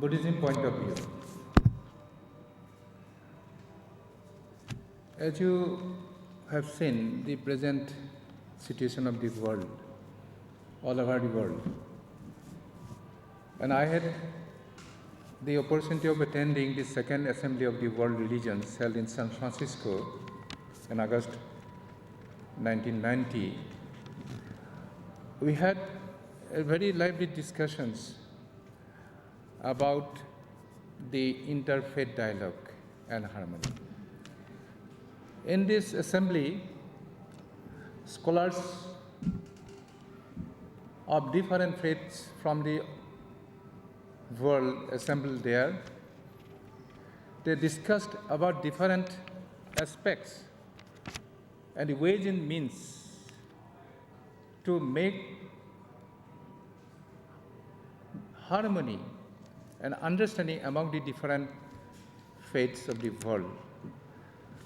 Buddhism point of view. As you have seen the present situation of the world, all over the world, and I had the opportunity of attending the second Assembly of the World Religions held in San Francisco in August 1990. We had very lively discussions about the interfaith dialogue and harmony. In this assembly, scholars of different faiths from the world assembled there. They discussed about different aspects and the ways and means to make harmony and understanding among the different faiths of the world.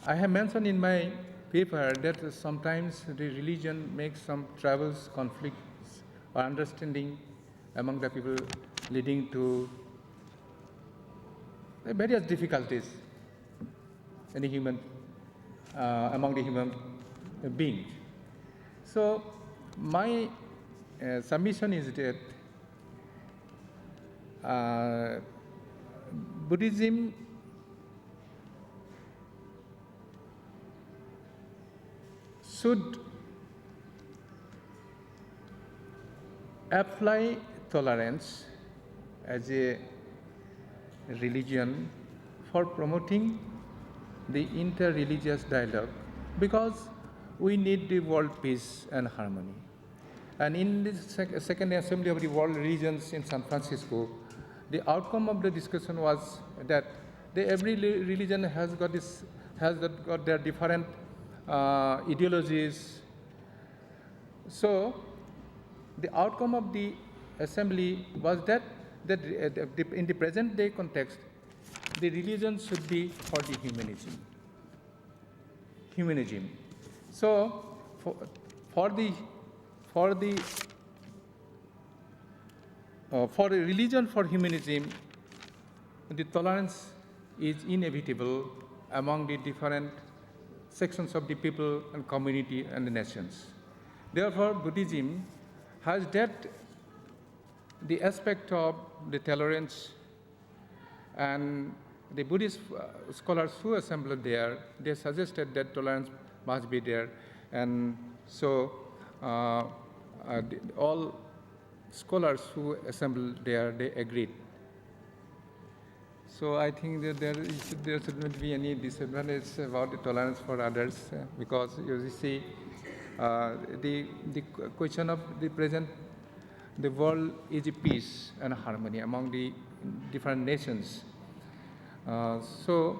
I have mentioned in my paper that sometimes the religion makes some troubles, conflicts, or understanding among the people, leading to various difficulties in the human, among the human beings. So my submission is that Buddhism should apply tolerance as a religion for promoting the inter-religious dialogue, because we need the world peace and harmony. And in the second Assembly of the World Religions in San Francisco, the outcome of the discussion was that every religion has got their different ideologies. So the outcome of the assembly was that in the present day context, the religion should be for the humanism. So for the religion for humanism, the tolerance is inevitable among the different sections of the people and community and the nations. Therefore, Buddhism has that the aspect of the tolerance, and the Buddhist scholars who assembled there, they suggested that tolerance must be there, and so all scholars who assembled there, they agreed. So I think that there should not be any disadvantage about the tolerance for others, because you see, the question of the present, the world is peace and harmony among the different nations. So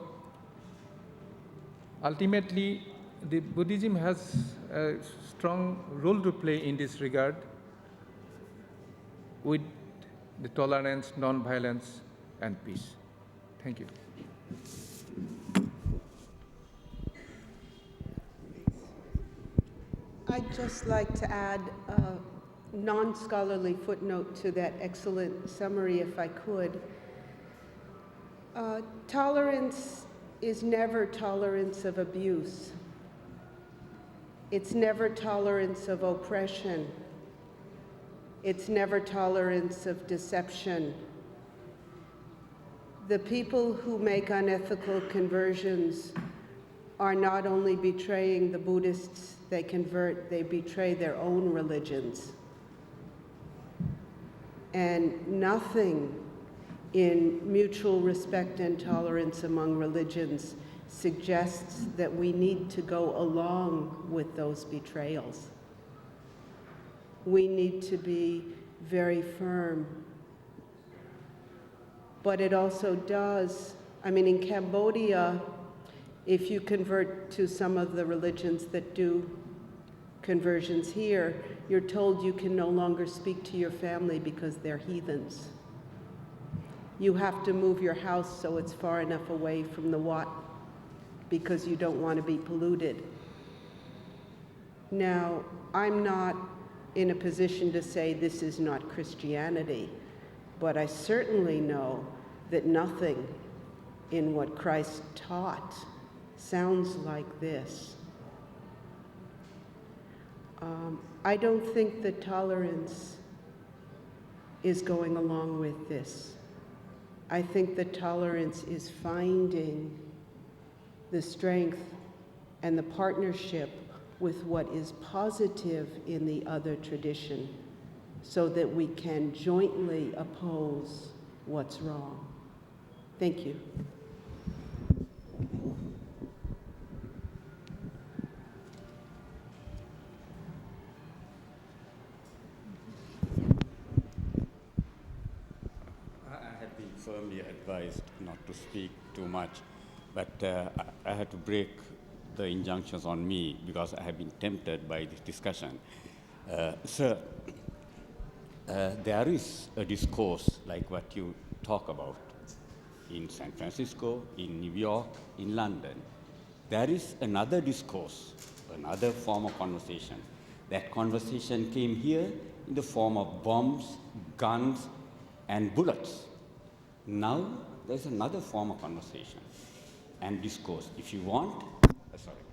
ultimately, the Buddhism has a strong role to play in this regard, with the tolerance, non-violence, and peace. Thank you. I'd just like to add a non-scholarly footnote to that excellent summary, if I could. Tolerance is never tolerance of abuse. It's never tolerance of oppression. It's never tolerance of deception. The people who make unethical conversions are not only betraying the Buddhists they convert, they betray their own religions. And nothing in mutual respect and tolerance among religions suggests that we need to go along with those betrayals. We need to be very firm. But it also does, in Cambodia, if you convert to some of the religions that do conversions here, you're told you can no longer speak to your family because they're heathens. You have to move your house so it's far enough away from the Wat because you don't want to be polluted. Now, I'm not in a position to say this is not Christianity, but I certainly know that nothing in what Christ taught sounds like this. I don't think that tolerance is going along with this. I think that tolerance is finding the strength and the partnership with what is positive in the other tradition so that we can jointly oppose what's wrong. Thank you. I had been firmly advised not to speak too much, but I had to break the injunctions on me because I have been tempted by this discussion. Sir, there is a discourse like what you talk about in San Francisco, in New York, in London. There is another discourse, another form of conversation. That conversation came here in the form of bombs, guns, and bullets. Now there's another form of conversation and discourse. If you want,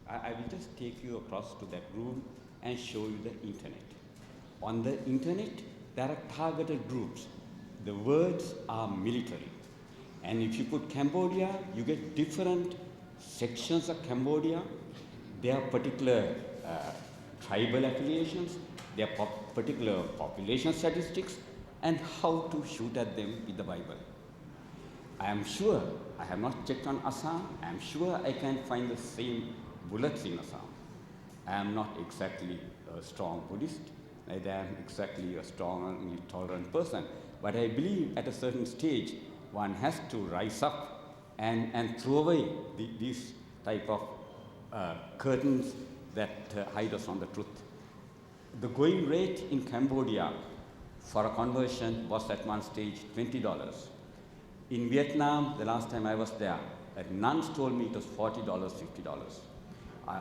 I will just take you across to that room and show you the internet. On the internet, there are targeted groups. The words are military. And if you put Cambodia, you get different sections of Cambodia. There are particular tribal affiliations, there are particular population statistics, and how to shoot at them with the Bible. I am sure, I have not checked on Assam, I am sure I can find the same bullets in Assam. I am not exactly a strong Buddhist, neither am exactly a strong and tolerant person, but I believe at a certain stage, one has to rise up and throw away these type of curtains that hide us on the truth. The going rate in Cambodia for a conversion was at one stage $20. In Vietnam, the last time I was there, nuns told me it was $40, $50.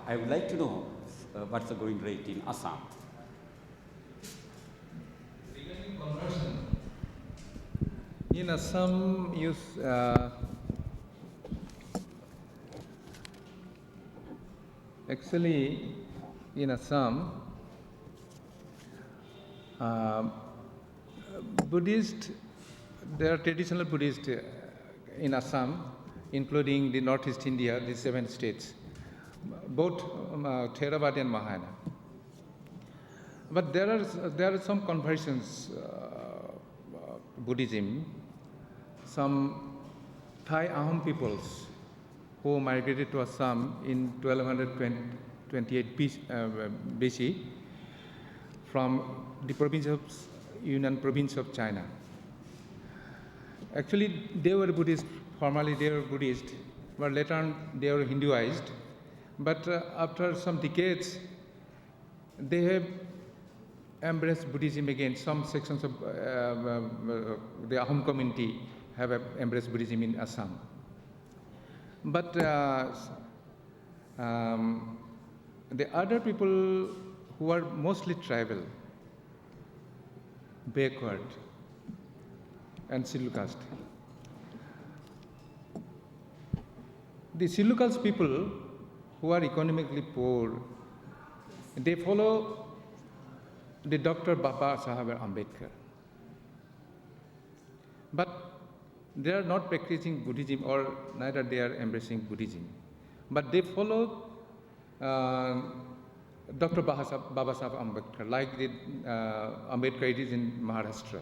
I would like to know what's the going rate in Assam. Regarding conversion, in Assam, actually, in Assam, Buddhist, there are traditional Buddhists in Assam, including the Northeast India, the 7 states, both Theravada and Mahayana. But there are some conversions, Buddhism, some Thai Ahom peoples who migrated to Assam in 1228 BC from the province of Yunnan province of China. Actually, they were Buddhist, formerly they were Buddhist, but later on they were Hinduized. But after some decades, they have embraced Buddhism again. Some sections of the Ahom community have embraced Buddhism in Assam. But the other people who are mostly tribal, backward, and scheduled caste. The scheduled caste people who are economically poor, they follow the Dr. Baba Saheb Ambedkar. But they are not practicing Buddhism, or neither they are embracing Buddhism. But they follow Dr. Baba Saheb Ambedkar, like the Ambedkar it is in Maharashtra.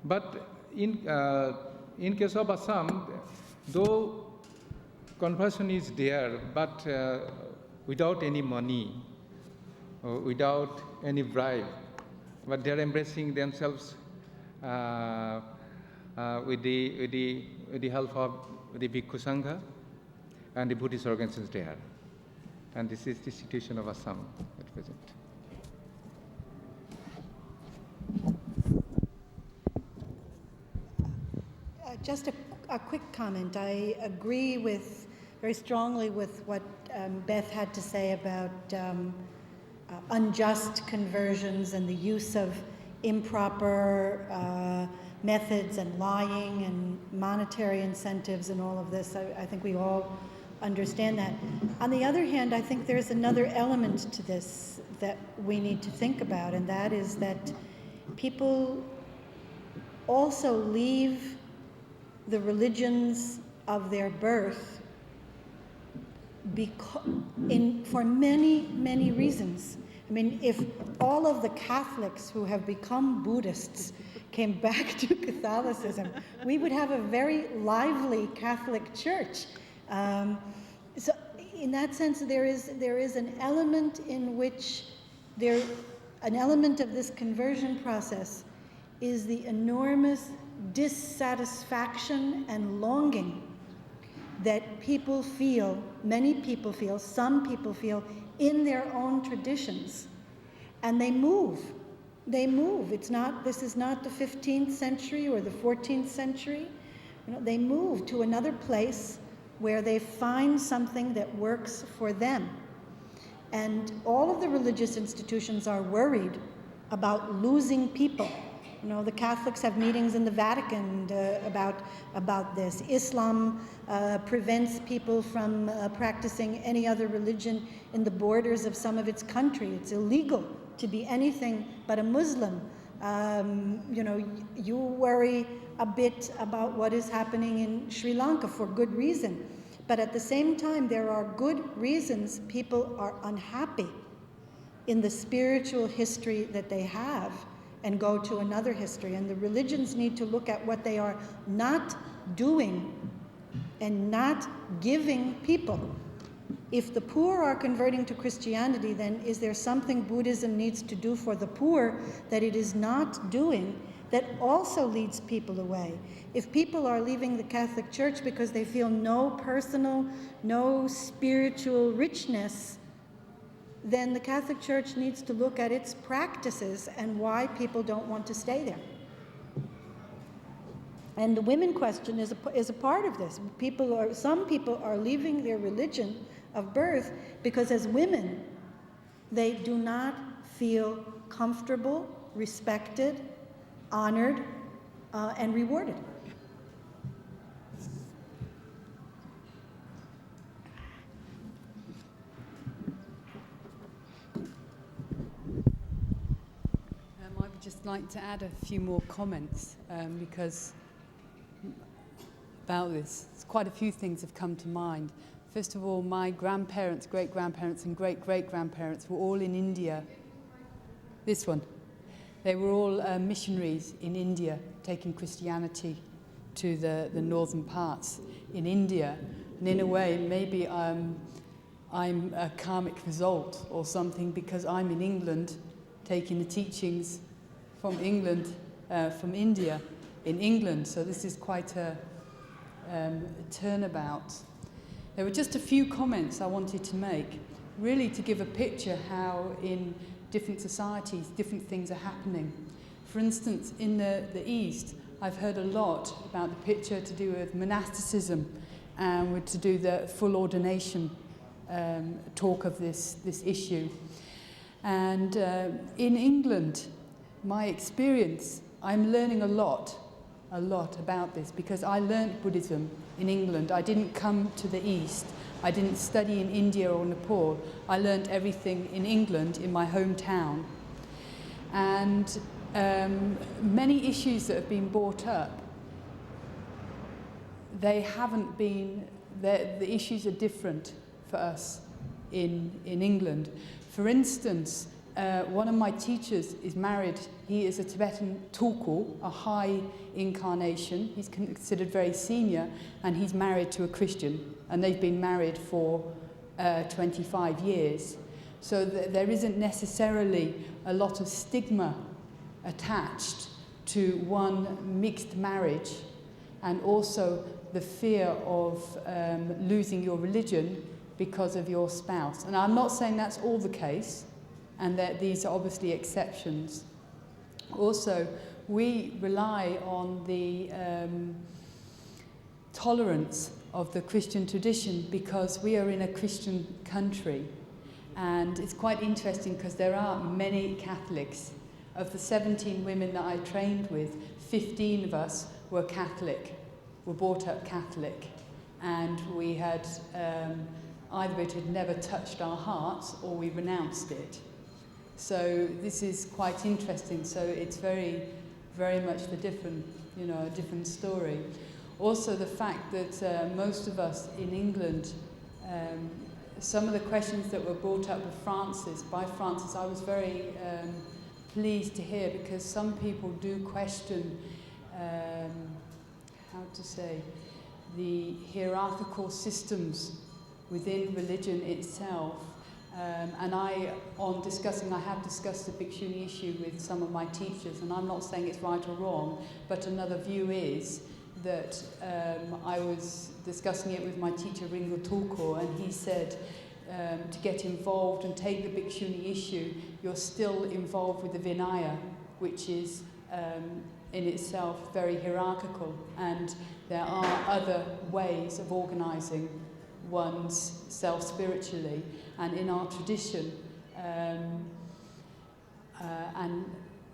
But in case of Assam, though conversion is there, but without any money, without any bribe, but they are embracing themselves with the help of the Bhikkhu Sangha and the Buddhist organizations there. And this is the situation of Assam at present. Just a quick comment. I agree very strongly with what Beth had to say about unjust conversions and the use of improper methods and lying and monetary incentives and all of this. I think we all understand that. On the other hand, I think there's another element to this that we need to think about, and that is that people also leave the religions of their birth for many, many reasons. I mean, if all of the Catholics who have become Buddhists came back to Catholicism, we would have a very lively Catholic Church. So in that sense, there is an element in which an element of this conversion process is the enormous dissatisfaction and longing that people feel, many people feel, some people feel in their own traditions. And they move. They move. This is not the 15th century or the 14th century. They move to another place where they find something that works for them. And all of the religious institutions are worried about losing people. The Catholics have meetings in the Vatican about this. Islam prevents people from practicing any other religion in the borders of some of its country. It's illegal to be anything but a Muslim. You worry a bit about what is happening in Sri Lanka for good reason. But at the same time, there are good reasons people are unhappy in the spiritual history that they have and go to another history. And the religions need to look at what they are not doing and not giving people. If the poor are converting to Christianity, then is there something Buddhism needs to do for the poor that it is not doing that also leads people away? If people are leaving the Catholic Church because they feel no personal, no spiritual richness, then the Catholic Church needs to look at its practices and why people don't want to stay there. And the women question is a part of this. Some people are leaving their religion of birth because as women, they do not feel comfortable, respected, honored, and rewarded. I would just like to add a few more comments because about this. Quite a few things have come to mind. First of all, my grandparents, great-grandparents, and great-great-grandparents were all in India. This one. They were all missionaries in India, taking Christianity to the northern parts in India. And in a way, maybe I'm a karmic result or something because I'm in England, taking the teachings from England, from India in England. So this is quite a turnabout. There were just a few comments I wanted to make, really to give a picture how in different societies, different things are happening. For instance, in the East, I've heard a lot about the picture to do with monasticism and to do the full ordination talk of this issue. And in England, my experience, I'm learning a lot about this because I learned Buddhism in England. I didn't come to the East. I didn't study in India or Nepal. I learned everything in England, in my hometown. And many issues that have been brought up, they haven't been, the issues are different for us in England. For instance, one of my teachers is married. He is a Tibetan tulku, a high incarnation. He's considered very senior, and he's married to a Christian, and they've been married for 25 years. So there isn't necessarily a lot of stigma attached to one mixed marriage, and also the fear of losing your religion because of your spouse. And I'm not saying that's all the case, and that these are obviously exceptions. Also, we rely on the tolerance of the Christian tradition because we are in a Christian country. And it's quite interesting because there are many Catholics of the 17 women that I trained with, 15 of us were Catholic, were brought up Catholic, and we had either it had never touched our hearts or we renounced it. So this is quite interesting. So it's very, very much the different, a different story. Also the fact that most of us in England, some of the questions that were brought up by Francis, I was very pleased to hear, because some people do question, the hierarchical systems within religion itself. And I have discussed the Bhikshuni issue with some of my teachers, and I'm not saying it's right or wrong, but another view is that I was discussing it with my teacher Ringo Tulkur, and he said to get involved and take the Bhikshuni issue, you're still involved with the Vinaya, which is in itself very hierarchical, and there are other ways of organising one's self spiritually. And in our tradition, and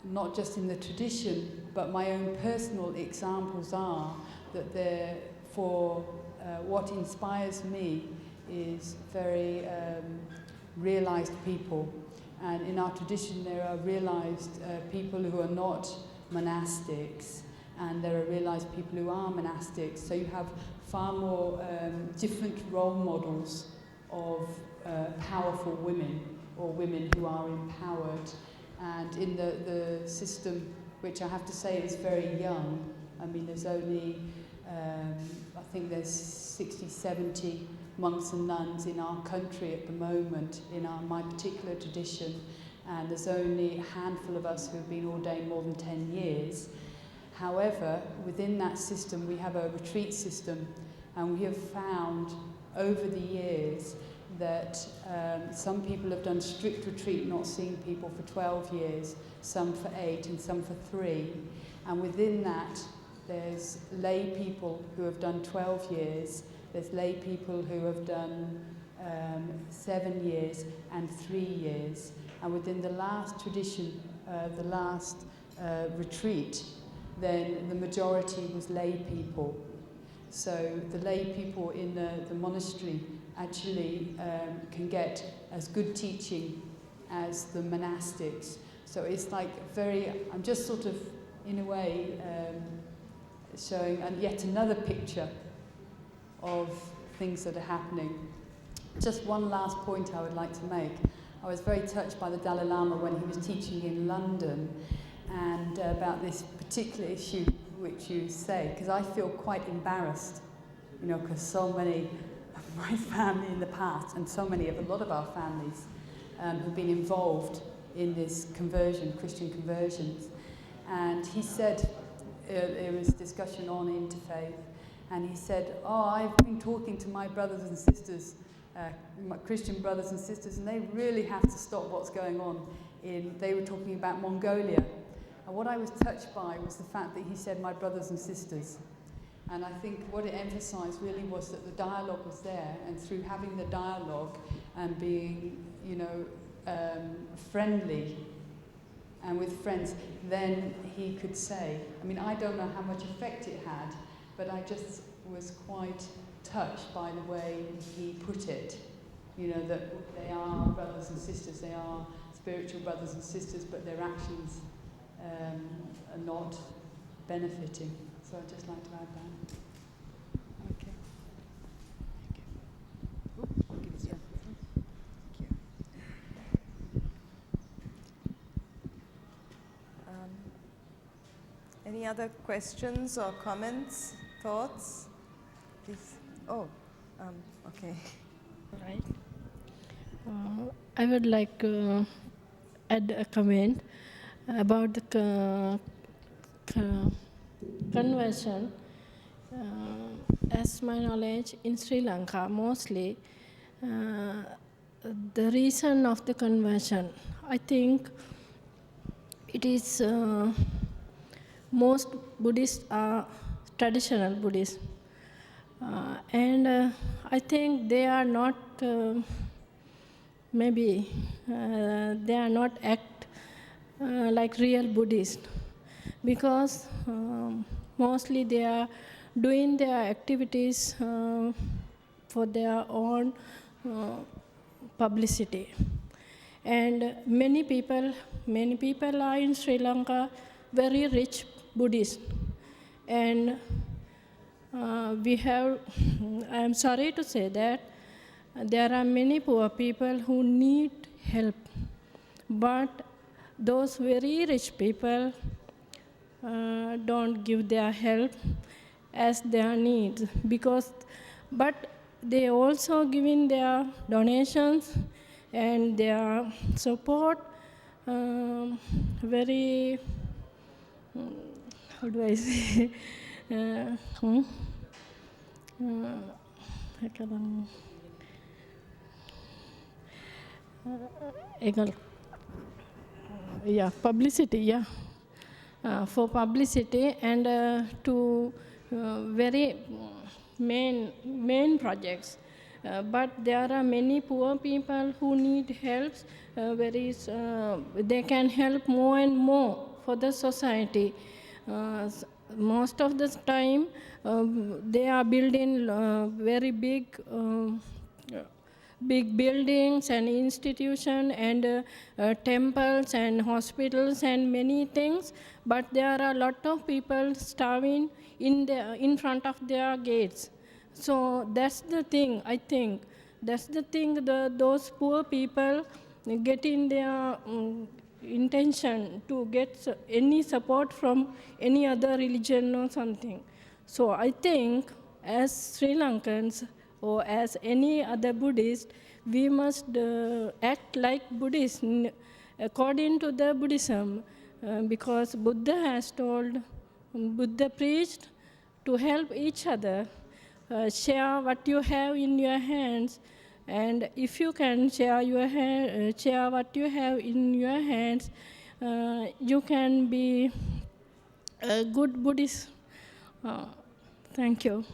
not just in the tradition, but my own personal examples are that what inspires me is very realised people. And in our tradition there are realised people who are not monastics, and there are realised people who are monastics. So you have far more different role models of powerful women, or women who are empowered. And in the system, which I have to say is very young, I mean there's only, I think there's 60, 70 monks and nuns in our country at the moment, in my particular tradition, and there's only a handful of us who have been ordained more than 10 years. However, within that system we have a retreat system, and we have found over the years that some people have done strict retreat, not seeing people for 12 years, some for 8 and some for 3. And within that, there's lay people who have done 12 years, there's lay people who have done 7 years and 3 years. And within the last tradition, the last retreat, then the majority was lay people. So the lay people in the monastery actually can get as good teaching as the monastics. So it's like I'm just sort of, in a way, showing yet another picture of things that are happening. Just one last point I would like to make. I was very touched by the Dalai Lama when he was teaching in London, and about this particular issue which you say, because I feel quite embarrassed, because so many of my family in the past, and a lot of our families have been involved in this conversion, Christian conversions. And he said, there was discussion on interfaith, and he said, I've been talking to my brothers and sisters, my Christian brothers and sisters, and they really have to stop what's going on they were talking about Mongolia. And what I was touched by was the fact that he said, my brothers and sisters. And I think what it emphasised really was that the dialogue was there, and through having the dialogue and being, friendly and with friends, then he could say, I don't know how much effect it had, but I just was quite touched by the way he put it, that they are brothers and sisters, they are spiritual brothers and sisters, but their actions are not benefiting. So I'd just like to add that. Okay. Any other questions or comments, thoughts? Please. Okay. Right. I would like to add a comment about the conversion. As my knowledge, in Sri Lanka, mostly, the reason of the conversion, I think it is most Buddhists are traditional Buddhists. And I think they are not, they are not act like real Buddhist, because mostly they are doing their activities for their own publicity. And many people are in Sri Lanka very rich Buddhists. And I am sorry to say that there are many poor people who need help. But those very rich people don't give their help as their needs, but they also giving their donations and their support very, how do I say, publicity, for publicity and to very main projects. But there are many poor people who need help. They can help more and more for the society. Most of the time, they are building very big buildings and institutions and temples and hospitals and many things, but there are a lot of people starving in front of their gates. So that's the thing, I think. That's the thing, those poor people get in their intention to get any support from any other religion or something. So I think as Sri Lankans or as any other Buddhist, we must act like Buddhists according to the Buddhism, because Buddha preached to help each other, share what you have in your hands, and if you can share what you have in your hands, you can be a good Buddhist. Thank you.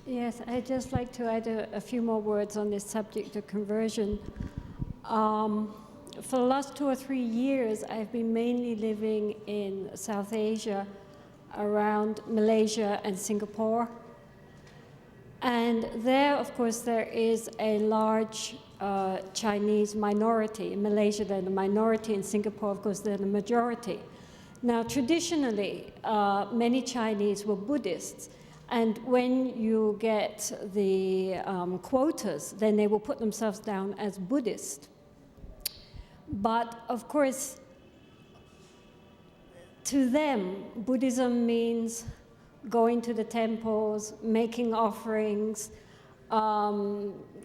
Yes, I'd just like to add a few more words on this subject of conversion. For the last 2 or 3 years, I've been mainly living in South Asia, around Malaysia and Singapore. And there, of course, there is a large Chinese minority. In Malaysia, they're the minority. In Singapore, of course, they're the majority. Now, traditionally, many Chinese were Buddhists. And when you get the quotas, then they will put themselves down as Buddhist. But of course, to them, Buddhism means going to the temples, making offerings,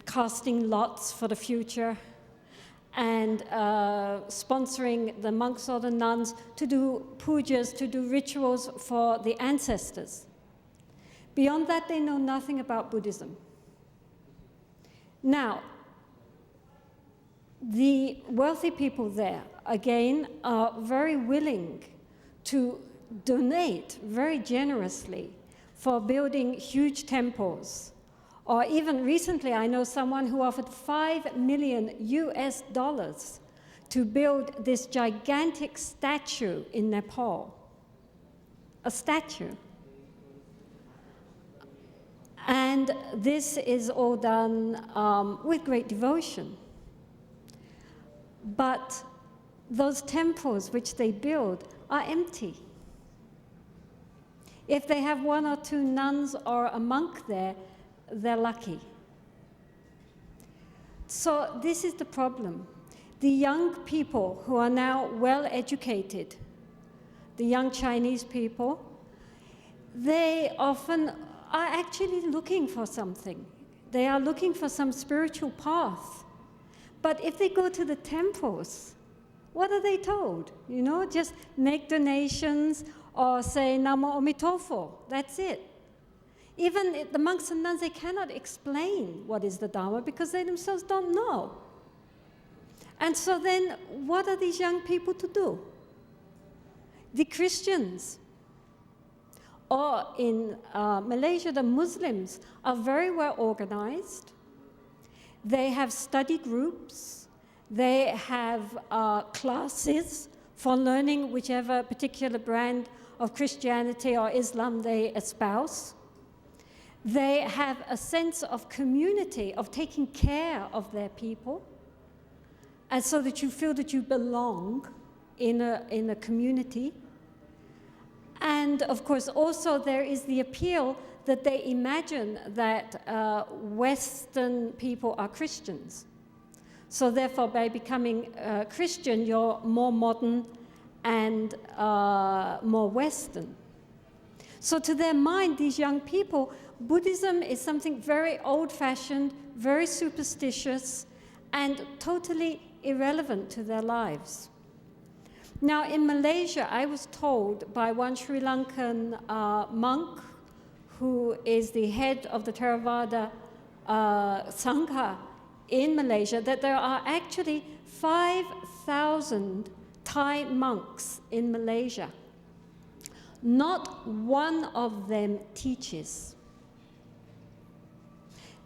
casting lots for the future, and sponsoring the monks or the nuns to do pujas, to do rituals for the ancestors. Beyond that, they know nothing about Buddhism. Now, the wealthy people there, again, are very willing to donate very generously for building huge temples. Or even recently, I know someone who offered $5 million to build this gigantic statue in Nepal. A statue. And this is all done with great devotion. But those temples which they build are empty. If they have 1 or 2 nuns or a monk there, they're lucky. So this is the problem. The young people who are now well educated, the young Chinese people, they often are actually looking for something. They are looking for some spiritual path. But if they go to the temples, what are they told? You know, just make donations or say Namo Amitofo. That's it. Even the monks and nuns, they cannot explain what is the Dharma because they themselves don't know. And so then, what are these young people to do? the Christians. Or in Malaysia, the Muslims are very well organized. They have study groups. They have classes for learning whichever particular brand of Christianity or Islam they espouse. They have a sense of community, of taking care of their people, and so that you feel that you belong in a community. And of course, also there is the appeal that they imagine that Western people are Christians. So therefore, by becoming Christian, you're more modern and more Western. So to their mind, these young people, Buddhism is something very old-fashioned, very superstitious, and totally irrelevant to their lives. Now, in Malaysia, I was told by one Sri Lankan monk, who is the head of the Theravada Sangha in Malaysia, that there are actually 5,000 Thai monks in Malaysia. Not one of them teaches.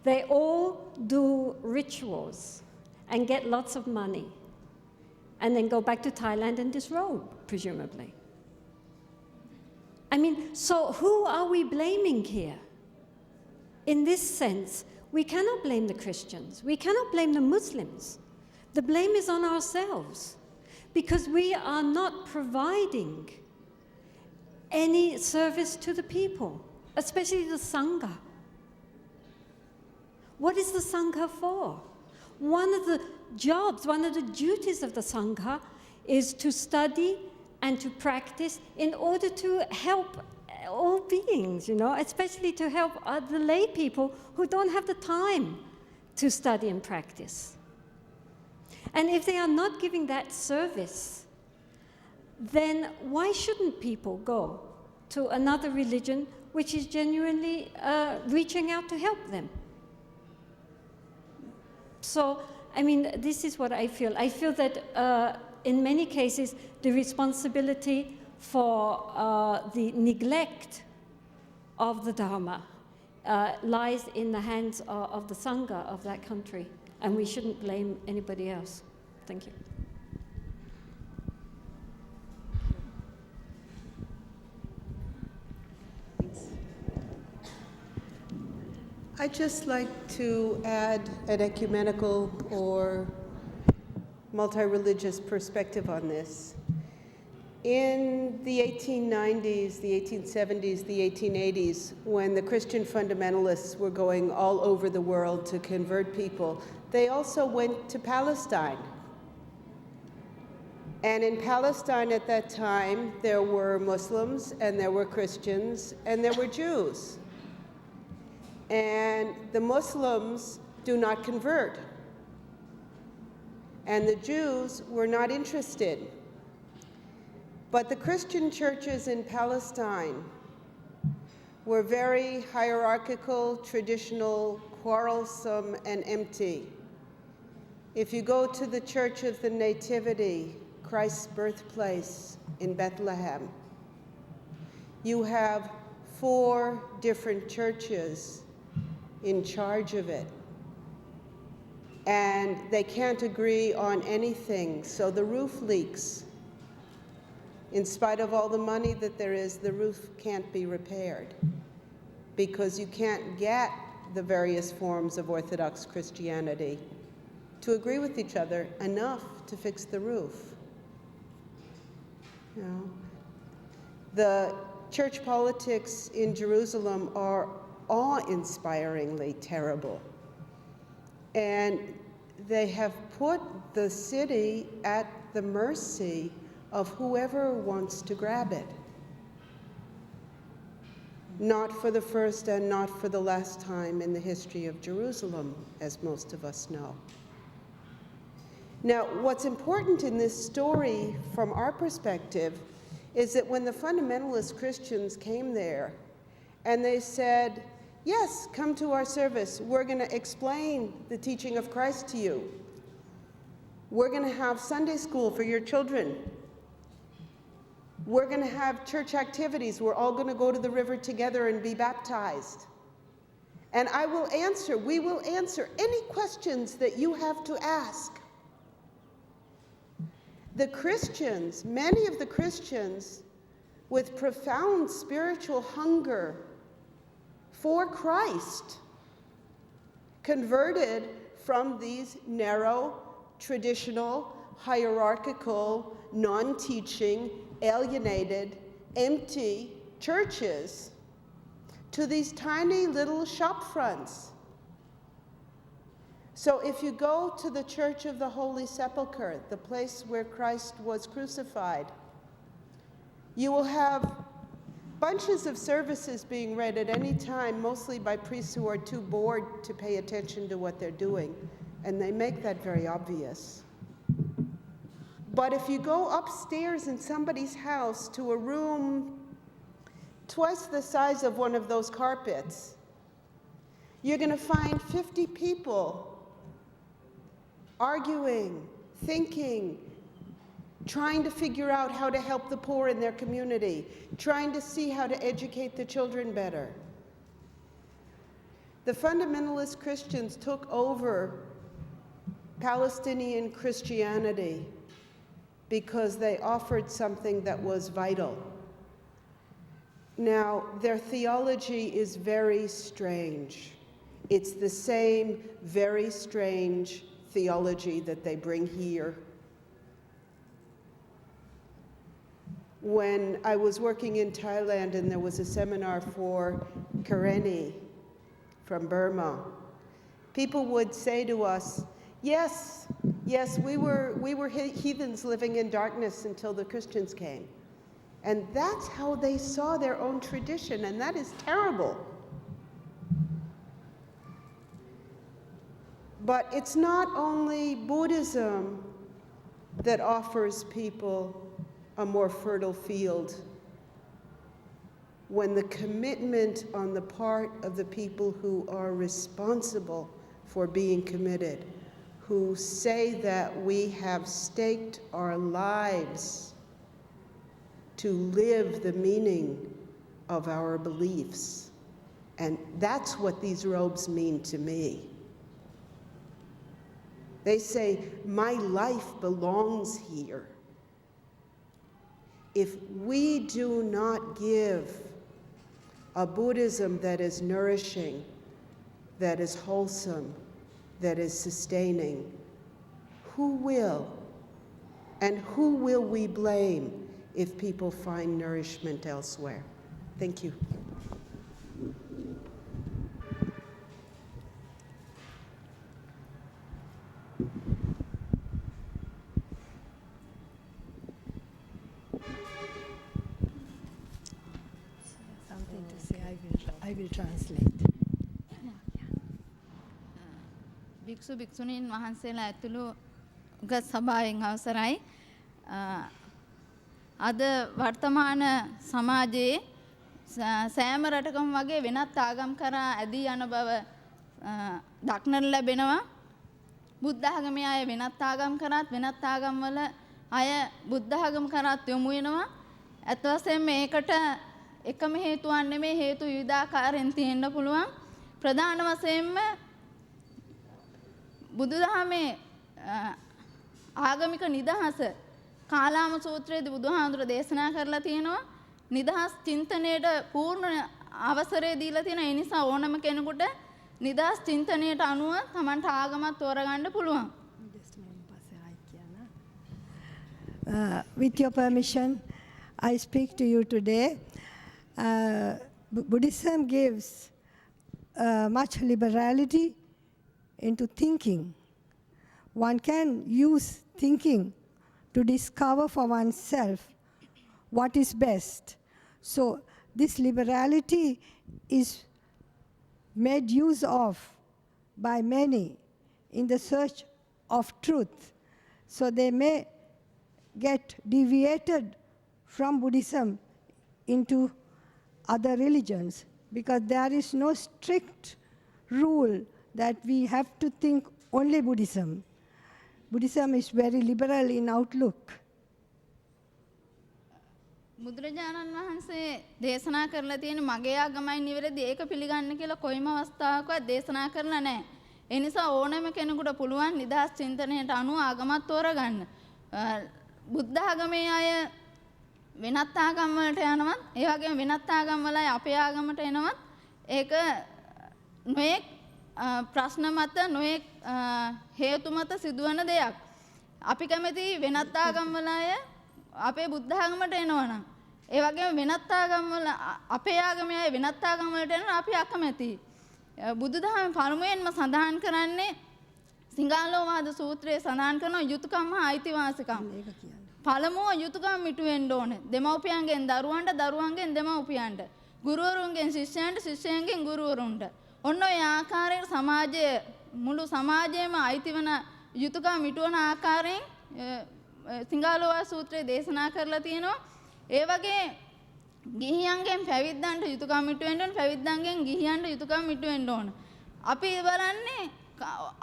They all do rituals and get lots of money, and then go back to Thailand and disrobe, presumably. I mean, so who are we blaming here? In this sense, we cannot blame the Christians. We cannot blame the Muslims. The blame is on ourselves, because we are not providing any service to the people, especially the Sangha. What is the Sangha for? One of the jobs, one of the duties of the Sangha is to study and to practice in order to help all beings, you know, especially to help the lay people who don't have the time to study and practice. And if they are not giving that service, then why shouldn't people go to another religion which is genuinely reaching out to help them? So, I mean, this is what I feel. I feel that in many cases, the responsibility for the neglect of the Dharma lies in the hands of the Sangha of that country, and we shouldn't blame anybody else. Thank you. I'd just like to add an ecumenical or multi-religious perspective on this. In the 1890s, the 1870s, the 1880s, when the Christian fundamentalists were going all over the world to convert people, they also went to Palestine. And in Palestine at that time, there were Muslims, and there were Christians, and there were Jews. And the Muslims do not convert. And the Jews were not interested. But the Christian churches in Palestine were very hierarchical, traditional, quarrelsome, and empty. If you go to the Church of the Nativity, Christ's birthplace in Bethlehem, you have 4 different churches in charge of it. And they can't agree on anything, so the roof leaks. In spite of all the money that there is, the roof can't be repaired because you can't get the various forms of Orthodox Christianity to agree with each other enough to fix the roof. You know, the church politics in Jerusalem are awe-inspiringly terrible. And they have put the city at the mercy of whoever wants to grab it. Not for the first and not for the last time in the history of Jerusalem, as most of us know. Now, what's important in this story from our perspective is that when the fundamentalist Christians came there and they said, yes, come to our service. We're going to explain the teaching of Christ to you. We're going to have Sunday school for your children. We're going to have church activities. We're all going to go to the river together and be baptized. And we will answer any questions that you have to ask. The Christians, many of the Christians with profound spiritual hunger for Christ, converted from these narrow, traditional, hierarchical, non-teaching, alienated, empty churches to these tiny little shop fronts. So if you go to the Church of the Holy Sepulchre, the place where Christ was crucified, you will have bunches of services being read at any time, mostly by priests who are too bored to pay attention to what they're doing, and they make that very obvious. But if you go upstairs in somebody's house to a room twice the size of one of those carpets, you're going to find 50 people arguing, thinking, trying to figure out how to help the poor in their community, trying to see how to educate the children better. The fundamentalist Christians took over Palestinian Christianity because they offered something that was vital. Now, their theology is very strange. It's the same very strange theology that they bring here. When I was working in Thailand and there was a seminar for Karenni from Burma, people would say to us, yes, we were heathens living in darkness until the Christians came. And that's how they saw their own tradition, and that is terrible. But it's not only Buddhism that offers people a more fertile field. When the commitment on the part of the people who are responsible for being committed, who say that we have staked our lives to live the meaning of our beliefs. And that's what these robes mean to me. They say, my life belongs here. If we do not give a Buddhism that is nourishing, that is wholesome, that is sustaining, who will? And who will we blame if people find nourishment elsewhere? Thank you. Something to say, I will translate. භික්ෂු භික්ෂුණීන් වහන්සේලා ඇතුළු උගත් සභාවෙන් අවසරයි. අද වර්තමාන සමාජයේ සෑම රටකම වගේ වෙනත් ආගම් කරා ඇදී යන බව දක්නට ලැබෙනවා. බුද්ධ ආගමේ අය වෙනත් ආගම් කරාත් වෙනත් ආගම් වල අය බුද්ධ ආගම කරාත් යොමු වෙනවා. අත් වශයෙන්ම මේකට එකම හේතුවක් නෙමෙයි, හේතු විවිධාකාරයෙන් තියෙන්න පුළුවන්. ප්‍රධාන වශයෙන්ම බුදුදහමේ ආගමික නිදහස කාලාම සූත්‍රයේදී බුදුහාමුදුර දේශනා කරලා තියෙනවා. නිදහස් චින්තනයේට පූර්ණ අවසරය දීලා තියෙනවා. ඒ නිසා ඕනම කෙනෙකුට නිදහස් චින්තනයට අනුව Tamanට ආගමක් තෝරගන්න පුළුවන්. With your permission, I speak to you today. Buddhism gives much liberality into thinking. One can use thinking to discover for oneself what is best. So this liberality is made use of by many in the search of truth. So they may get deviated from Buddhism into other religions because there is no strict rule that we have to think only Buddhism. Buddhism is very liberal in outlook. බුදුරජාණන් වහන්සේ දේශනා කරලා තියෙන මගේ ආගමයි නිවැරදි ඒක පිළිගන්න කියලා කොයිම අවස්ථාවකවත් දේශනා කරලා නැහැ. ඒ නිසා ඕනෑම කෙනෙකුට පුළුවන් නිදහස් චින්තනයට අනුව ආගමක් තෝරගන්න. බුද්ධ ආගමේ අය වෙනත් ආගම් වලට යනවත්, ඒ වගේම වෙනත් ආගම් වල අය අපේ ආගමට එනවත් ඒක නොයෙක් ප්‍රශ්න මත නොයෙක් හේතු මත සිදුවන දෙයක්. අපි කැමති වෙනත් ආගම් වල අය අපේ බුද්ධ ආගමට එනවනම් ඒ වගේම වෙනත් ආගම් වල අපේ ආගමේ අය වෙනත් ආගම් වලට එනවා අපි අකමැතියි. බුදුදහමේ පළමුවෙන්ම සඳහන් කරන්නේ සිංහාලෝවාද සූත්‍රයේ සඳහන් කරන යුතුයකම් හා අයිතිවාසිකම්. පළමුව යුතුයකම් මිටු වෙන්න ඕනේ. දෙමව්පියන්ගෙන් දරුවන්ට, දරුවන්ගෙන් දෙමව්පියන්ට, ගුරුවරුන්ගෙන් ශිෂ්‍යයන්ට, ශිෂ්‍යයන්ගෙන් ගුරුවරුන්ට. ඔන්න ඔය ආකාරයට සමාජයේ මුළු සමාජයේම අයිති වන යුතුයකම් මිටුවන ආකාරයෙන් සිංහාලෝවාද සූත්‍රයේ දේශනා කරලා තියෙනවා. ඒ වගේ ගිහියන්ගෙන් පැවිද්දන්ට යුතුයකම් ඉටු වෙන්න ඕන, පැවිද්දන්ගෙන් ගිහියන්ට යුතුයකම් ඉටු වෙන්න ඕන. අපි බලන්නේ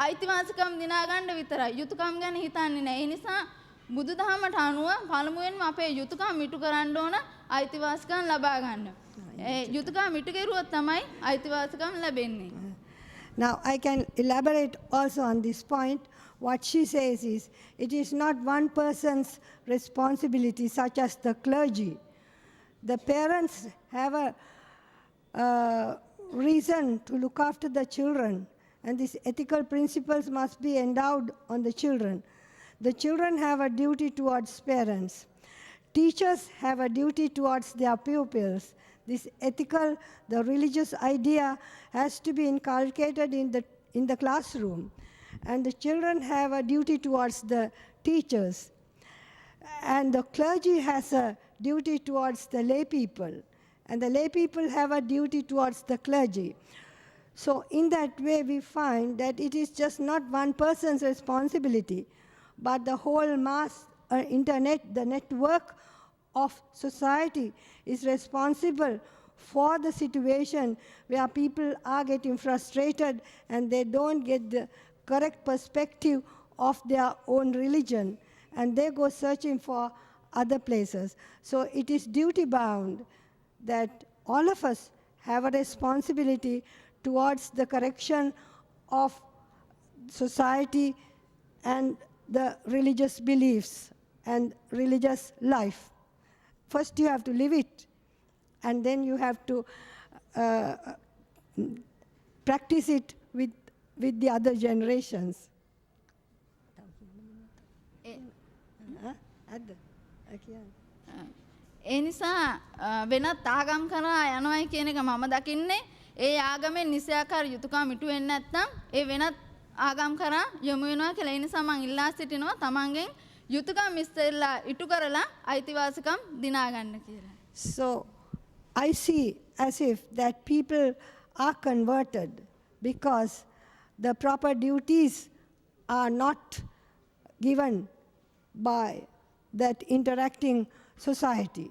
අයිතිවාසිකම් දිනා ගන්න විතරයි. යුතුයකම් ගැන හිතන්නේ නැහැ. ඒ නිසා බුදුදහමට අනුව පළමුවෙන්ම අපේ යුතුයකම් ඉටු කරන්න ඕන, අයිතිවාසිකම් ලබා ගන්න. ඒ යුතුයකම් ඉටු කෙරුවොත් තමයි අයිතිවාසිකම් ලැබෙන්නේ. Now I can elaborate also on this point. What she says is, it is not one person's responsibility, such as the clergy. The parents have a reason to look after the children, and these ethical principles must be endowed on the children. The children have a duty towards parents. Teachers have a duty towards their pupils. This ethical, the religious idea has to be inculcated in the classroom. And the children have a duty towards the teachers. And the clergy has a duty towards the lay people. And the lay people have a duty towards the clergy. So in that way we find that it is just not one person's responsibility, but the whole mass internet, the network of society is responsible for the situation where people are getting frustrated and they don't get the correct perspective of their own religion, and they go searching for other places. So it is duty bound that all of us have a responsibility towards the correction of society and the religious beliefs and religious life. First you have to live it, and then you have to practice it with the other generations. ඒ නිසා වෙනත් ආගම් කරා යනවායි කියන එක මම දකින්නේ ඒ ආගමෙන් නිසියාකාර යුතුයකම් ඉටු වෙන්නේ නැත්නම් ඒ වෙනත් ආගම් කරා යොමු වෙනවා කියලා. ඒ නිසා මම ඉල්ලා සිටිනවා තමන්ගෙන් යුතුයකම් ඉස්සෙල්ලා ඉටු කරලා අයිතිවාසිකම් දිනා ගන්න කියලා. So I see as if that people are converted because the proper duties are not given by that interacting society.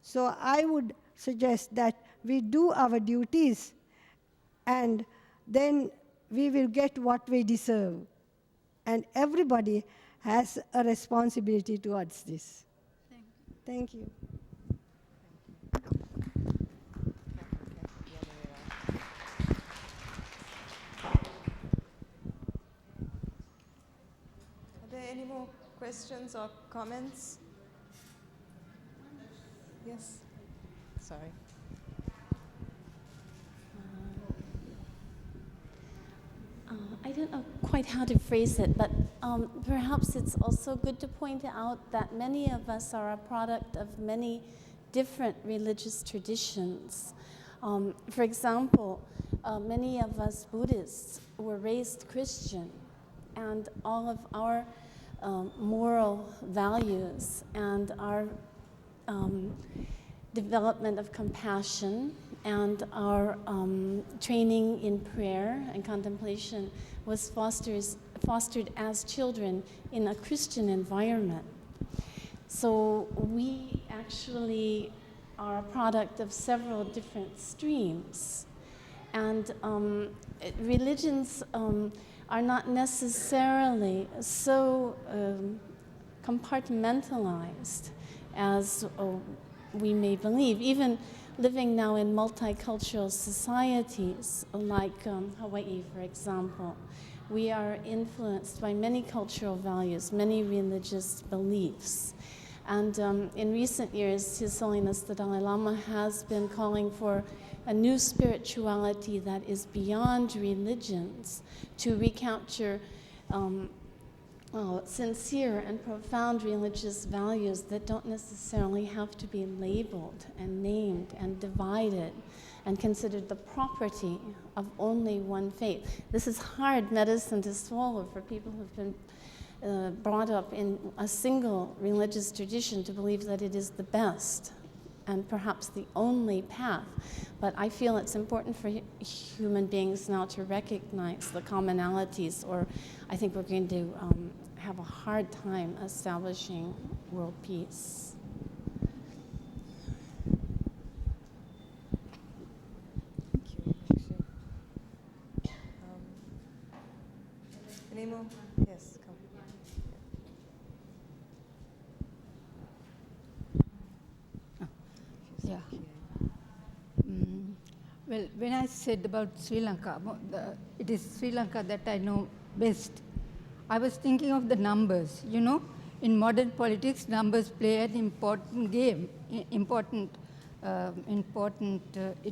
So I would suggest that we do our duties, and then we will get what we deserve. And everybody has a responsibility towards this. Thank you. Are there any more questions or comments? Yes. Sorry. I don't know quite how to phrase it, but perhaps it's also good to point out that many of us are a product of many different religious traditions. For example, many of us Buddhists were raised Christian, and all of our moral values and our development of compassion and our training in prayer and contemplation was fostered as children in a Christian environment. So we actually are a product of several different streams. And religions are not necessarily so compartmentalized as we may believe. Even living now in multicultural societies like Hawaii, for example, we are influenced by many cultural values, many religious beliefs. And in recent years, His Holiness the Dalai Lama has been calling for a new spirituality that is beyond religions, to recapture sincere and profound religious values that don't necessarily have to be labeled and named and divided and considered the property of only one faith. This is hard medicine to swallow for people who've been brought up in a single religious tradition, to believe that it is the best and perhaps the only path. But I feel it's important for human beings now to recognize the commonalities, or I think we're going to have a hard time establishing world peace. Any more? Yes, come. Yeah. Well, when I said about Sri Lanka, it is Sri Lanka that I know best. I was thinking of the numbers. You know, in modern politics, numbers play an important game, it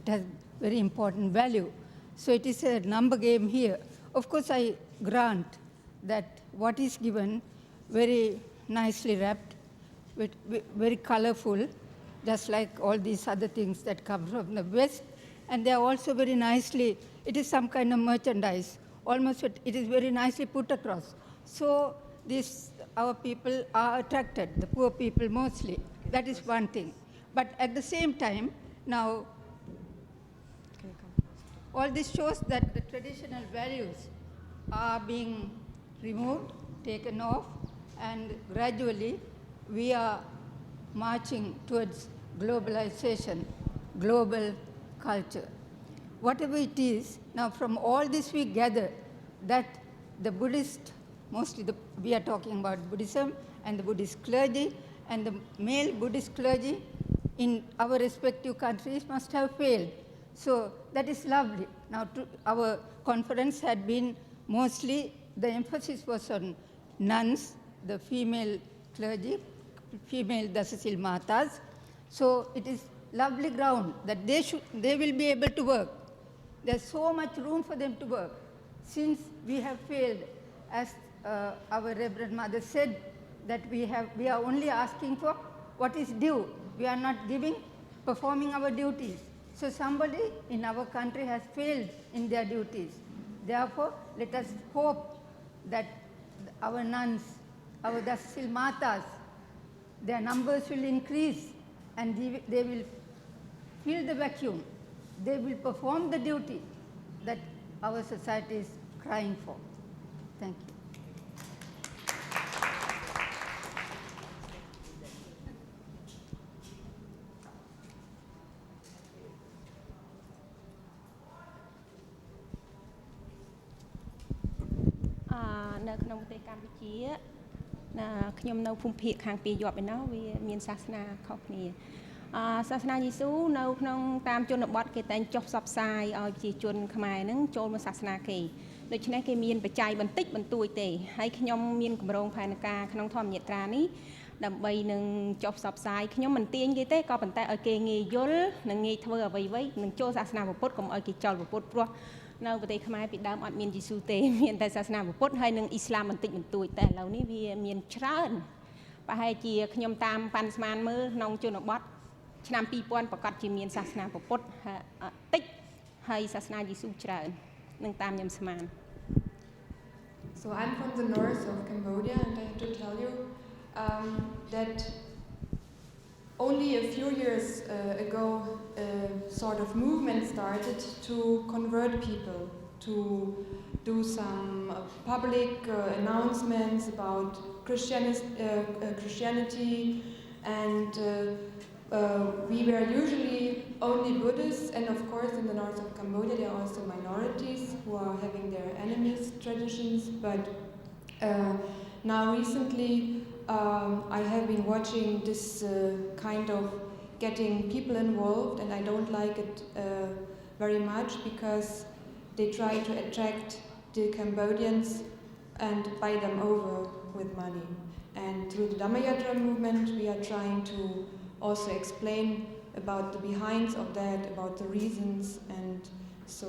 has very important value. So it is a number game here. Of course, I grant that what is given, very nicely wrapped, very colorful, just like all these other things that come from the West. And they are also very nicely, it is some kind of merchandise. Almost it is very nicely put across. So this, our people are attracted, the poor people mostly. That is one thing. But at the same time, now, all this shows that the traditional values are being removed, taken off, and gradually we are marching towards globalization, global culture. Whatever it is, now from all this we gather that the Buddhist, mostly we are talking about Buddhism and the Buddhist clergy, and the male Buddhist clergy in our respective countries must have failed. So that is lovely. Now our conference had been mostly, the emphasis was on nuns, the female clergy, female Dasasil Matas. So it is lovely ground that they will be able to work. There's so much room for them to work. Since we have failed, as our Reverend Mother said, that we are only asking for what is due. We are not performing our duties. So somebody in our country has failed in their duties. Therefore, let us hope that our nuns, our Dasasil Matas, their numbers will increase and they will fill the vacuum. They will perform the duty that our society is crying for. Thank you.នៅក្នុងប្រទេសកម្ពុជាខ្ញុំនៅភូមិភាគខាងពីយប់ឯណោះវាមានសាសនាខុសគ្នាសាសនាយេស៊ូនៅក្នុងតាមជនបទគេតែងចុះផ្សព្វផ្សាយឲ្យប្រជាជនខ្មែរហ្នឹងចូលមកសាសនាគេដូច្នេះគេមានបច្ច័យបន្តិចបន្តួចទេហើយខ្ញុំមានគម្រោងផែនការក្នុងធម្មយាត្រានេះដើម្បីនឹងចុះផ្សព្វផ្សាយខ្ញុំមិនទាញគេទេក៏ប៉ុន្តែឲ្យគេងាយយល់និងងាយធ្វើអ្វីៗនឹងចូលសាសនាពុទ្ធកុំឲ្យគេចោលពុទ្ធព្រោះនៅប្រទេសខ្មែរពីដើមអត់មានយេស៊ូទេមានតែសាសនាពុទ្ធហើយនឹងអ៊ីស្លាមបន្តិចបន្តួចតែឥឡូវនេះវាមានច្រើនប្រហែលជាខ្ញុំតាមប៉ាន់ស្មានមើលក្នុងជនបទឆ្នាំ2000ប្រកាសជាមានសាសនាពុទ្ធតិចហើយសាសនាយេស៊ូច្រើននឹងតាមខ្ញុំស្មាន So I'm from the north of Cambodia, and I have to tell you that only a few years ago a sort of movement started to convert people, to do some public announcements about Christianity, and we were usually only Buddhists, and of course in the north of Cambodia there are also minorities who are having their animist traditions, but now recently I have been watching this kind of getting people involved, and I don't like it very much because they try to attract the Cambodians and buy them over with money. And through the Dhammayatra movement, we are trying to also explain about the behinds of that, about the reasons, and so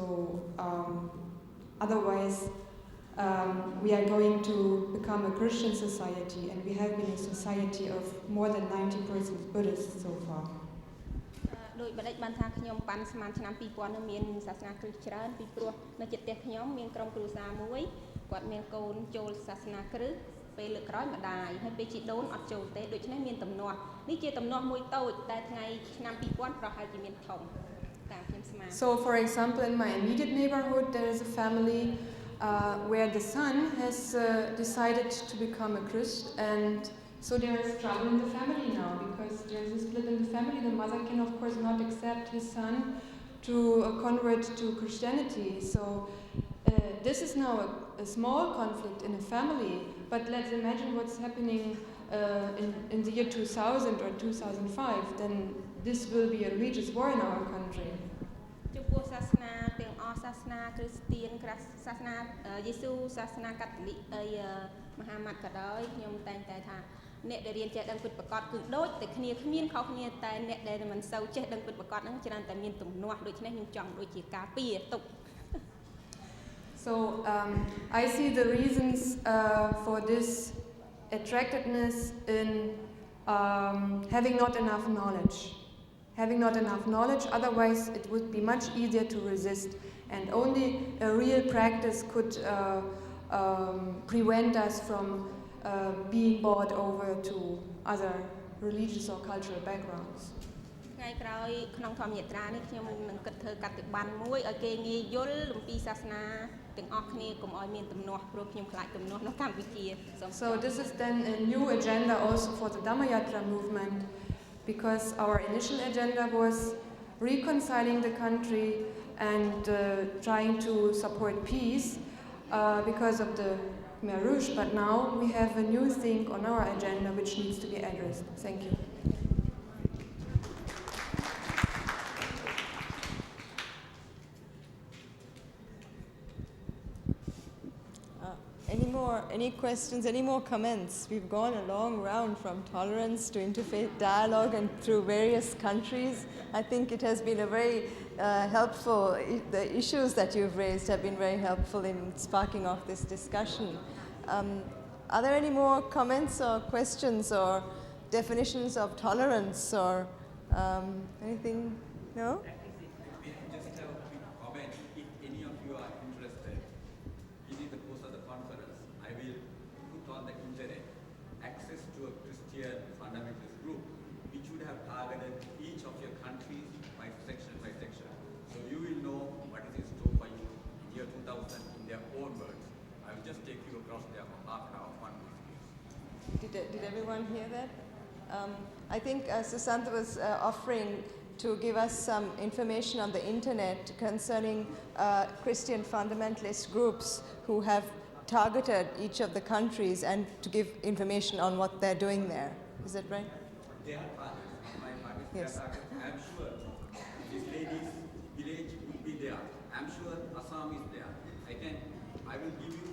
otherwise we are going to become a Christian society, and we have been a society of more than 90% Buddhists so far. ដោយបដិបានថាខ្ញុំប៉ាន់ស្មានឆ្នាំ 2000 នឹងមានសាសនាគ្រិស្តច្រើនពីព្រោះនៅចិត្តផ្ទះខ្ញុំមានក្រុមគ្រួសារមួយគាត់មានកូនចូលសាសនាគ្រិស្តពេលលើកក្រោយម្ដាយហើយពេលជីដូនអត់ចូលទេដូច្នេះមានទំនាស់នេះជាទំនាស់មួយតូចតែថ្ងៃឆ្នាំ 2000 ប្រហែលជាមានធំតាមខ្ញុំស្មាន So for example in my immediate neighborhood there is a family where the son has decided to become a Christian, and so there is trouble in the family now because there is a split in the family. The mother can of course not accept his son to convert to Christianity. So this is now a small conflict in a family, but let's imagine what's happening in the year 2000 or 2005. Then this will be a religious war in our country. ចំពោះសាសនាទាំងអស់សាសនាគ្រីស្ទានសាសនាយេស៊ូសាសនាកាតូលិកហើយមហាម៉ាត់ក៏ដោយខ្ញុំតែងតែថាអ្នកដែលរៀនចេះដឹងពិតប្រាកដគឺដូចតែគ្នាគ្មានខុសគ្នាតែអ្នកដែលមិនសូវចេះដឹងពិតប្រាកដហ្នឹងច្រើនតែមានទំនាស់ដូច្នេះខ្ញុំចង់ដូចជាការពារទុក So I see the reasons for this attractedness in having not enough knowledge. Having not enough knowledge, otherwise it would be much easier to resist, and only a real practice could prevent us from being bought over to other religious or cultural backgrounds. ថ្ងៃក្រោយក្នុងធម្មយាត្រានេះខ្ញុំនឹងគិតធ្វើកតិបានមួយឲ្យគេងាយយល់អំពីសាសនាទាំងអស់គ្នាកុំឲ្យមានទំនាស់ព្រោះខ្ញុំខ្លាចទំនាស់នៅកម្ពុជា So this is then a new agenda also for the Dhammayatra movement, because our initial agenda was reconciling the country and trying to support peace because of the Khmer Rouge, but now we have a new thing on our agenda which needs to be addressed. Thank you. Any questions, any more comments? We've gone a long round from tolerance to interfaith dialogue and through various countries. I think it has been a very helpful, the issues that you've raised have been very helpful in sparking off this discussion. Are there any more comments or questions or definitions of tolerance or anything? No? Just have a quick comment. If any of you are interested, in the course of the conference, I will put on the internet access to a Christian fundamentalist group, which would have targeted each of your countries by section. So you will know what is in store for you in year 2000 in their own words. I will just take you across there for half an hour, 1 week. Did everyone hear that? I think Susantha was offering to give us some information on the internet concerning Christian fundamentalist groups who have targeted each of the countries and to give information on what they're doing there. Is that right? They are targets. My targets, Yes. their targets. I'm sure this lady's village will be there. I'm sure Assam is there. I will give you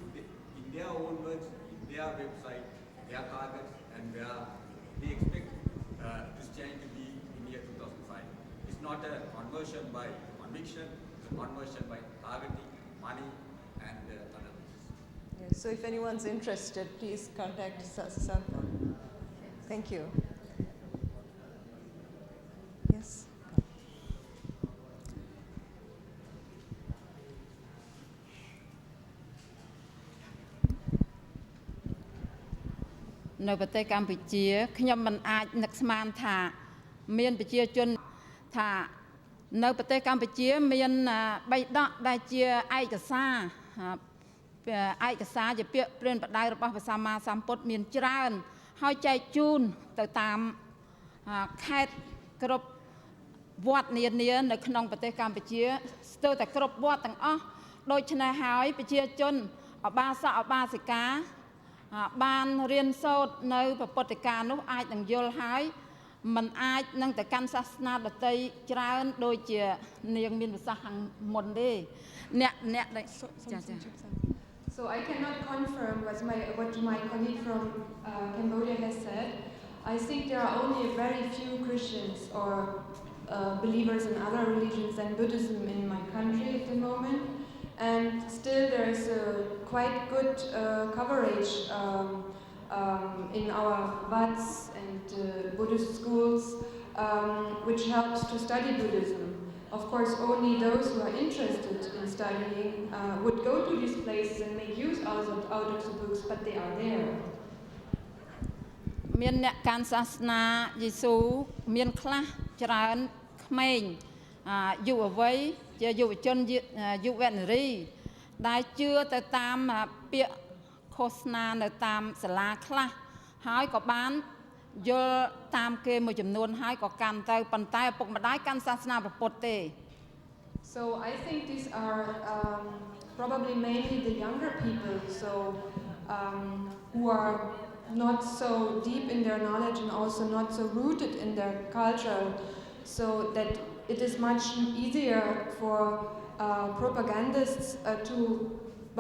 in their own words, in their website, their targets and where they expect Christianity to be in year 2005. It's not a conversion by conviction, it's a conversion by targeting, money and other things. Yes. So if anyone's interested, please contact Susantha. Thank you. Yes. នៅប្រទេសកម្ពុជាខ្ញុំមិនអាចនឹកស្មានថាមានប្រជាជនថានៅប្រទេសកម្ពុជាមាន3ដកដែលជាឯកសារជាពាក្យព្រានប្រដៅរបស់ព្រះសម្មាសម្ពុទ្ធមានច្រើនហើយចែកជូនទៅតាមខេត្តគ្រប់វត្តនានានៅក្នុងប្រទេសកម្ពុជាស្ទើរតែគ្រប់វត្តទាំងអស់ដូច្នេះហើយប្រជាជនអបាសកអបាសិកាបានរៀនសូត្រនៅពុទ្ធិកានោះអាចនឹងយល់ហើយ มันអាចនឹងទៅកាន់សាសនាដទៃច្រើនដូចជានាងមានប្រសាសន៍ខាងមុនទេអ្នកចាចា So I cannot confirm what my colleague from Cambodia has said. I think there are only very few Christians or believers in other religions than Buddhism in my country at the moment. And still there is a quite good coverage in our vats and Buddhist schools, which helps to study Buddhism. Of course, only those who are interested in studying would go to these places and make use out of the books, but they are there. មានអ្នកកាន់សាសនាយេស៊ូមានខ្លះច្រើនក្មេងយុវវ័យជាយុវជនយុវនារីដែលជឿទៅតាមពាក្យឃោសនានៅតាមសាលាខ្លះហើយក៏បានយល់តាមគេមួយចំនួនហើយក៏កាន់ទៅប៉ុន្តែឪពុកម្ដាយកាន់សាសនាពុទ្ធទេ So I think these are probably mainly the younger people, so who are not so deep in their knowledge and also not so rooted in their culture, so that it is much easier for propagandists to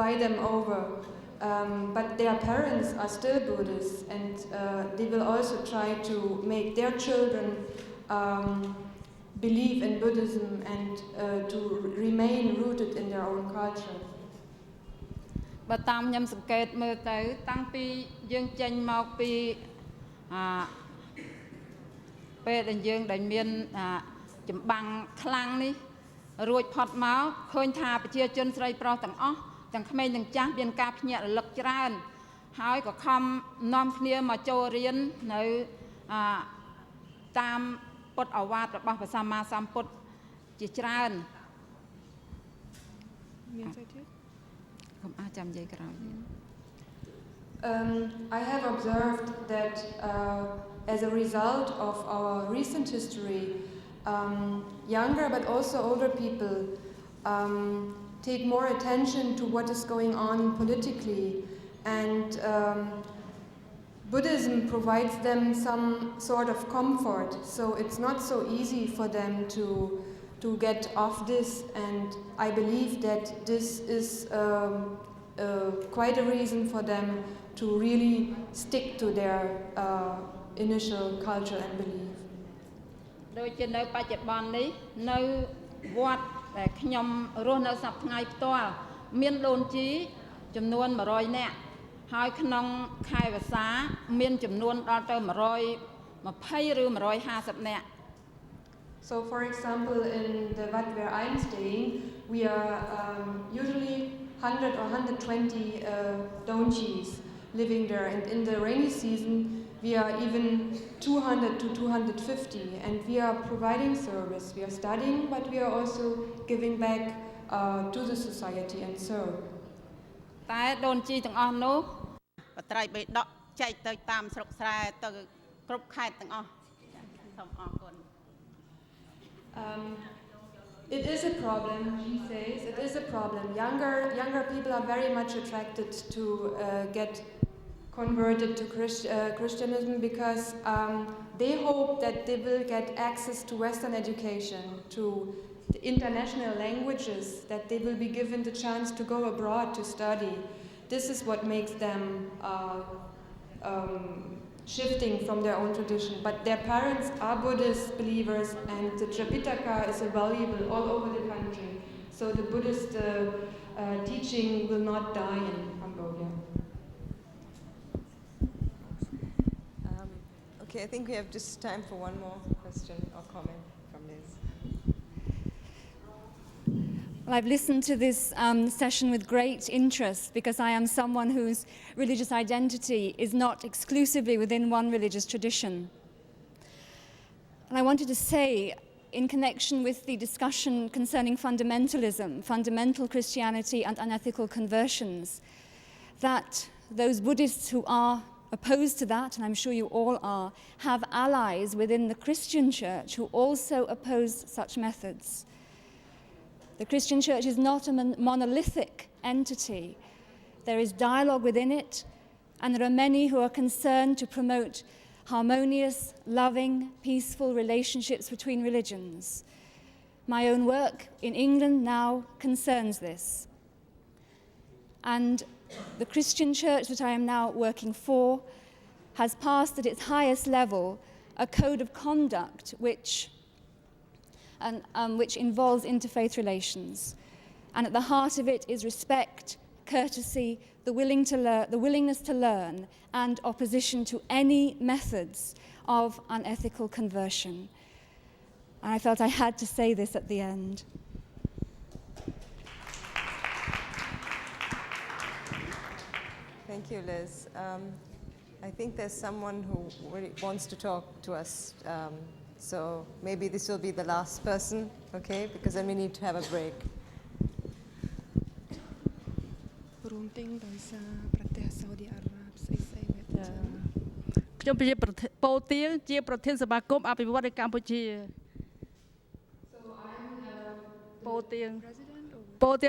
buy them over. But their parents are still Buddhists, and they will also try to make their children believe in Buddhism and to remain rooted in their own culture. បើតាមខ្ញុំសង្កេតមើលទៅតាំងពីយើងចេញមកពីពេលដែលយើងដែលមានចម្បាំងខ្លាំងនេះរួចផុតមកឃើញថាប្រជាជនស្រីប្រុសទាំងអស់ទាំងក្មេងទាំងចាស់មានការភ្ញាក់រលឹកច្រើនហើយក៏ខំនាំគ្នាមកចូលរៀននៅតាមពុទ្ធឱវាទរបស់ព្រះសម្មាសម្ពុទ្ធជាច្រើន I have observed that as a result of our recent history, younger but also older people take more attention to what is going on politically, and Buddhism provides them some sort of comfort, so it's not so easy for them to get off this, and I believe that this is quite a reason for them to really stick to their initial culture and belief. ដូចជានៅបច្ចុប្បន្ននេះនៅវត្តដែលខ្ញុំរស់នៅសប្តាហ៍ថ្ងៃផ្ទាល់មានដូនជីចំនួន100នាក់ហើយក្នុងខែវស្សាមានចំនួនដល់ទៅ120ឬ150នាក់ So for example in the wat where I'm staying we are usually 100 or 120 donjis living there, and in the rainy season we are even 200 to 250, and we are providing service. We are studying, but we are also giving back to the society and serve. តែដូនជីទាំងអស់នោះបត្រៃបេដកចែកទៅតាមស្រុកស្រែទៅគ្រប់ខេត្តទាំងអស់សូមអរគុណ It is a problem, she says. It is a problem. Younger people are very much attracted to get converted to Christianism because they hope that they will get access to Western education, to the international languages, that they will be given the chance to go abroad to study. This is what makes them shifting from their own tradition. But their parents are Buddhist believers, and the Tripitaka is valuable all over the country. So the Buddhist teaching will not die in Cambodia. Okay, I think we have just time for one more question or comment from Liz. Well, I've listened to this session with great interest because I am someone whose religious identity is not exclusively within one religious tradition. And I wanted to say, in connection with the discussion concerning fundamentalism, fundamental Christianity and unethical conversions, that those Buddhists who are opposed to that, and I'm sure you all are, have allies within the Christian church who also oppose such methods. The Christian church is not a monolithic entity. There is dialogue within it, and there are many who are concerned to promote harmonious, loving, peaceful relationships between religions. My own work in England now concerns this. And the Christian church that I am now working for has passed at its highest level a code of conduct which involves interfaith relations. And at the heart of it is respect, courtesy, the willingness to learn, and opposition to any methods of unethical conversion. And I felt I had to say this at the end. Thank you, Liz. I think there's someone who really wants to talk to us. So maybe this will be the last person, okay? Because then we need to have a break.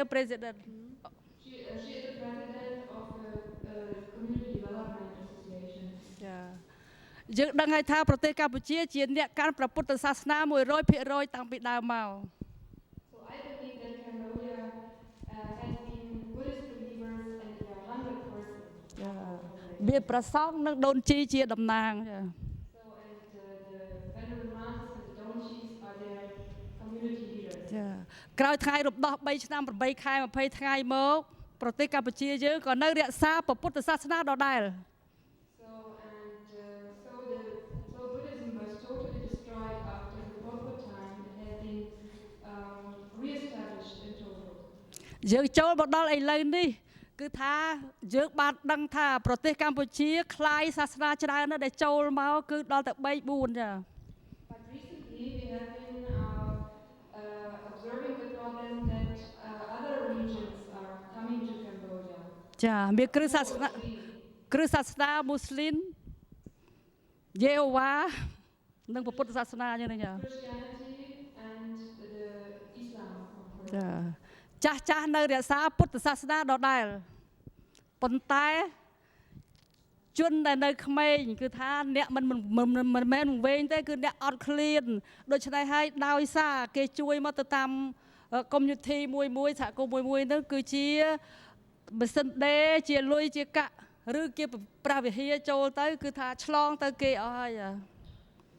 President. She is the president of the Community Development Association. យើងដឹងហើយថាប្រទេសកម្ពុជាជាអ្នកកាន់ព្រះពុទ្ធសាសនា 100% តាំងពីដើមមក So I believe that Cambodia has been Buddhist believers and they are 100%. មានព្រះសង្ឃនិងដូនជីជាតំណាង So and the venerable monks and the donjis are their community leaders. ក្រោយថ្ងៃរំដោះ3ឆ្នាំ8ខែ20ថ្ងៃមកប្រទេសកម្ពុជាយើងក៏នៅរក្សាព្រះពុទ្ធសាសនាដដែល So Buddhism was totally destroyed after the Pol Pot time. It has been re-established in total. យើងចូលមកដល់ឥឡូវនេះគឺថាយើងបានដឹងថាប្រទេសកម្ពុជាคล้ายសាសនាច្រើនណាស់ដែលចូលមកគឺដល់តែ3 4 ចា But recently we have been observing the problem that other religions are coming to Cambodia. ចាមានគ្រឹះសាសនាមូស្លីមយេហូវ៉ានិងពុទ្ធសាសនាយ៉ាងនេះចា Christianity and the Islam. ចាស់នៅរក្សាពុទ្ធសាសនាដដែលប៉ុន្តែជនដែលនៅក្មេងគឺថាអ្នកមិនមែនវែងទេគឺអ្នកអត់ឃ្លានដូច្នេះហើយដោយសារគេជួយមកទៅតាម community មួយសហគមន៍មួយហ្នឹងគឺជាម៉ាស៊ីនដេជាលុយជាកាក់ឬគេប្រាវិហាចូលទៅគឺថាឆ្លងទៅគេអស់ហើយ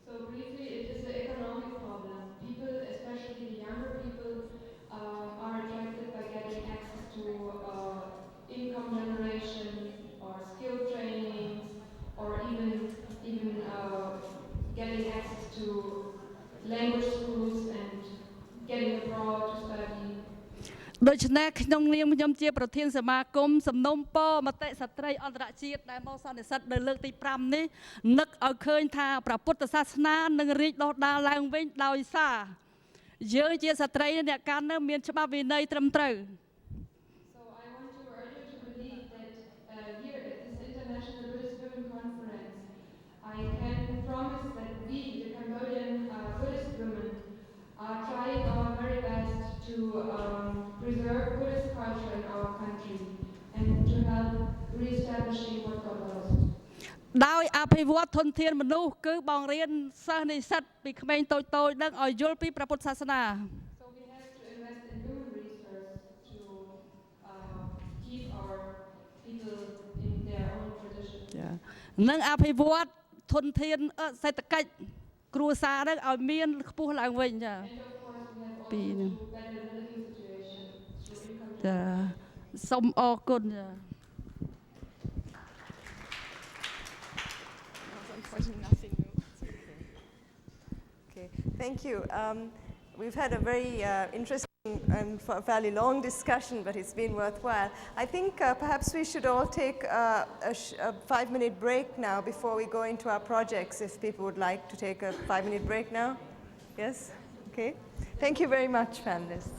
So briefly, it is an economic problem. People, especially the younger people, are attracted by getting access to income generation or skill trainings, or even getting access to language schools and getting abroad to study. ដូច្នេះក្នុងនាមខ្ញុំជាប្រធានសមាគមសំណុំពរមតិស្ត្រីអន្តរជាតិដែលមកសន្និសីទនៅលើកទី5នេះនឹកឲ្យឃើញថាព្រះពុទ្ធសាសនានឹងរីកដុះដាលឡើងវិញដោយសារយើងជាស្ត្រីអ្នកកាន់នៅមានច្បាប់វិន័យត្រឹមត្រូវ So I want to urge you to believe that here at this International Buddhist Women Conference, I can promise that we, the Cambodian Buddhist women, are trying our very best to preserve Buddhist culture in our country and to help re-establishing what got lost. ដោយអភិវឌ្ឍធនធានមនុស្សគឺបង្រៀនសិស្សនិស្សិតពីក្មេងតូចៗនឹងឲ្យយល់ពីព្រះពុទ្ធសាសនា So we have to invest in human resource to keep our people in their own tradition. និងអភិវឌ្ឍធនធានសេដ្ឋកិច្ចគ្រួសារនឹងឲ្យមានខ្ពស់ឡើងវិញចា ពីនេះចាសូមអរគុណចា Okay, thank you. We've had a very interesting and fairly long discussion, but it's been worthwhile. I think perhaps we should all take a 5-minute break now before we go into our projects, if people would like to take a 5-minute break now. Yes? Okay. Thank you very much, panelists.